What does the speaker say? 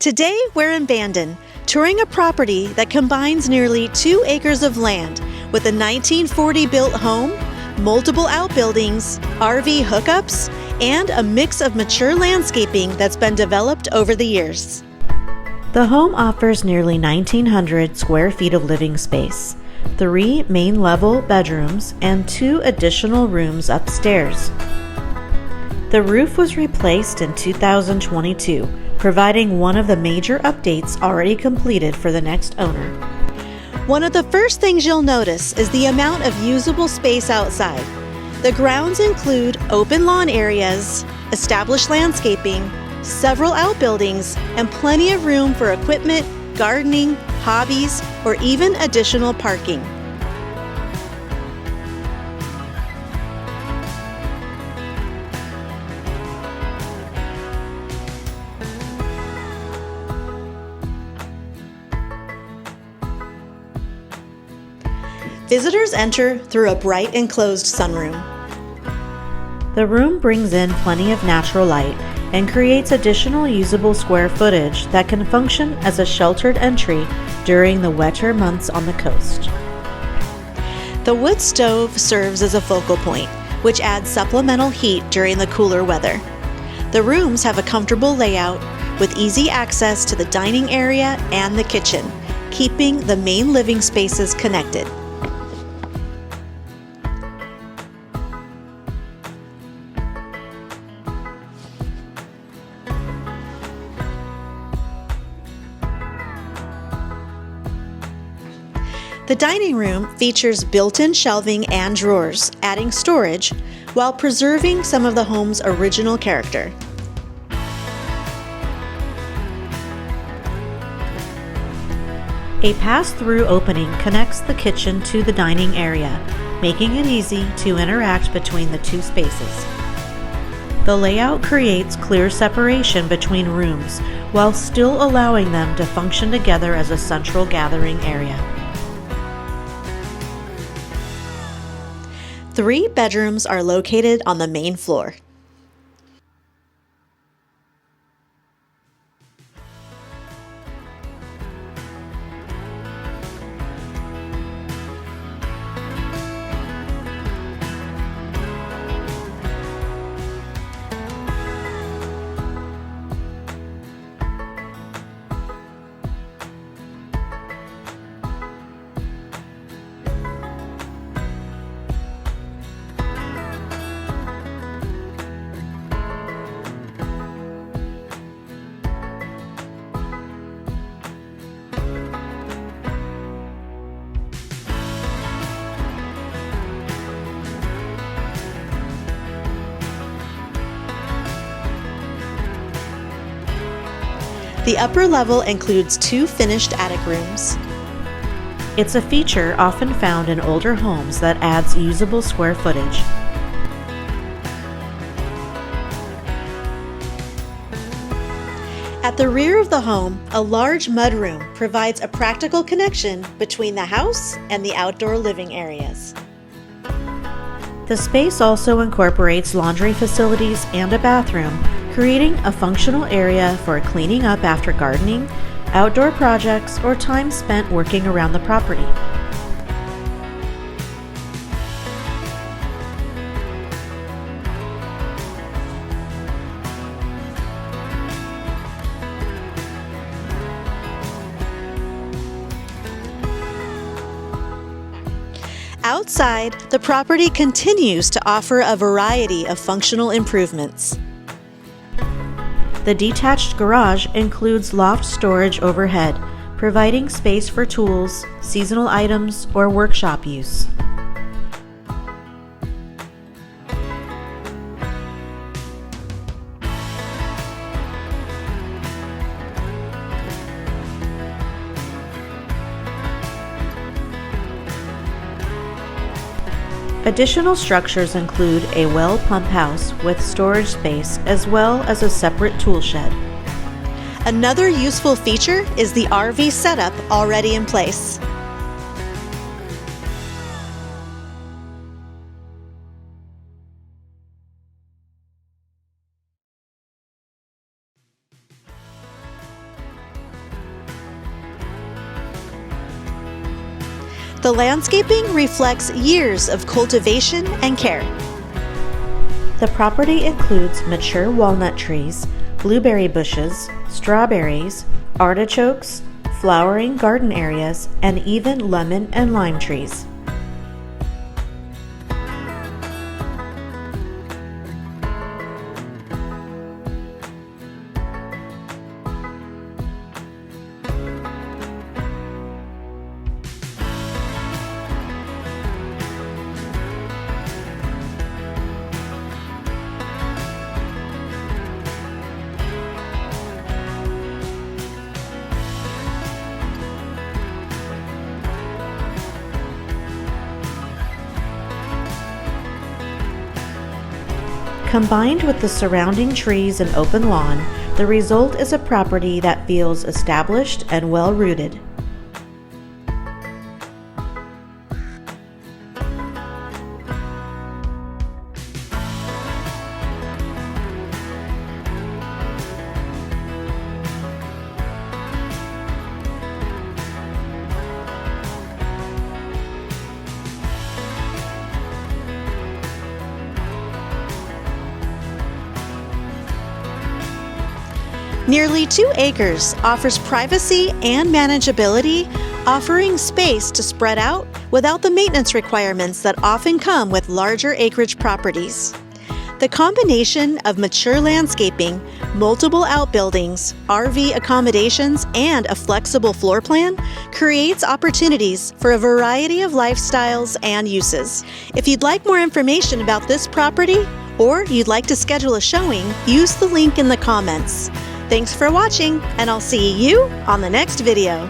Today, we're in Bandon, touring a property that combines nearly 2 acres of land with a 1940-built home, multiple outbuildings, RV hookups, and a mix of mature landscaping that's been developed over the years. The home offers nearly 1,900 square feet of living space, 3 main-level bedrooms, and 2 additional rooms upstairs. The roof was replaced in 2022, providing one of the major updates already completed for the next owner. One of the first things you'll notice is the amount of usable space outside. The grounds include open lawn areas, established landscaping, several outbuildings, and plenty of room for equipment, gardening, hobbies, or even additional parking. Visitors enter through a bright enclosed sunroom. The room brings in plenty of natural light and creates additional usable square footage that can function as a sheltered entry during the wetter months on the coast. The wood stove serves as a focal point, which adds supplemental heat during the cooler weather. The rooms have a comfortable layout with easy access to the dining area and the kitchen, keeping the main living spaces connected. The dining room features built-in shelving and drawers, adding storage while preserving some of the home's original character. A pass-through opening connects the kitchen to the dining area, making it easy to interact between the 2 spaces. The layout creates clear separation between rooms while still allowing them to function together as a central gathering area. 3 bedrooms are located on the main floor. The upper level includes 2 finished attic rooms. It's a feature often found in older homes that adds usable square footage. At the rear of the home, a large mudroom provides a practical connection between the house and the outdoor living areas. The space also incorporates laundry facilities and a bathroom, creating a functional area for cleaning up after gardening, outdoor projects, or time spent working around the property. Outside, the property continues to offer a variety of functional improvements. The detached garage includes loft storage overhead, providing space for tools, seasonal items, or workshop use. Additional structures include a well pump house with storage space as well as a separate tool shed. Another useful feature is the RV setup already in place. The landscaping reflects years of cultivation and care. The property includes mature walnut trees, blueberry bushes, strawberries, artichokes, flowering garden areas, and even lemon and lime trees. Combined with the surrounding trees and open lawn, the result is a property that feels established and well-rooted. Nearly 2 acres offers privacy and manageability, offering space to spread out without the maintenance requirements that often come with larger acreage properties. The combination of mature landscaping, multiple outbuildings, RV accommodations, and a flexible floor plan creates opportunities for a variety of lifestyles and uses. If you'd like more information about this property, or you'd like to schedule a showing, use the link in the comments. Thanks for watching, and I'll see you on the next video.